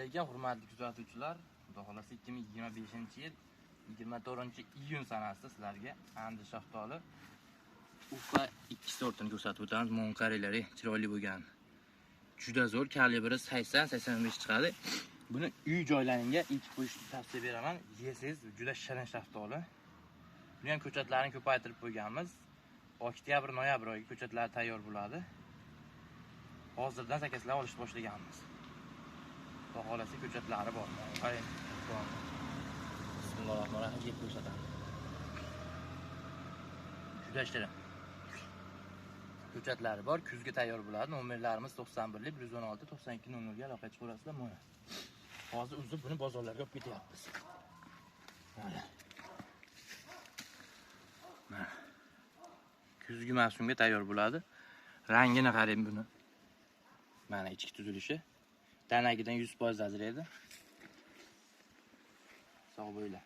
alaykum, hurmatli kuzatuvchilar. Xudo xolasa 2025-yil 24-iyun sanasida sizlarga Andi shaftoli Ufa 2 sortini ko'rsatib o'tamiz. Monqarelari chiroyli bo'lgan. Juda zo'r, kalibri 80-85 chiqadi. Buni uy joylaringga ekib qo'yishni tavsiya beraman. Yesiz, juda shirin shaftoli. Buni ham ko'chatlarini ko'paytirib qo'yganmiz. Oktyabr, noyabr oyiga ko'chatlar tayyor bo'ladi. Hozirdan zakazlar olishni boshlaganmiz. Xudo xolasa ko'chatlari bor. Bismillahirrohmanirrohim deb ko'rsatamiz. Juda shirin. Ko'chatlari bor, kuzga tayyor bo'ladi. Nomerlarimiz 91 116 92 00 ga aloqa chiqarasizlar. Mana. Hozir uzib buni bozorlarga olib ketyapmiz. Mana. Mana. Kuzgi mavsumga tayyor bo'ladi. Rangini qarang buni. Mana ichki tuzilishi. Tanagidan 100% ajraydi. Sog' bo'ylar.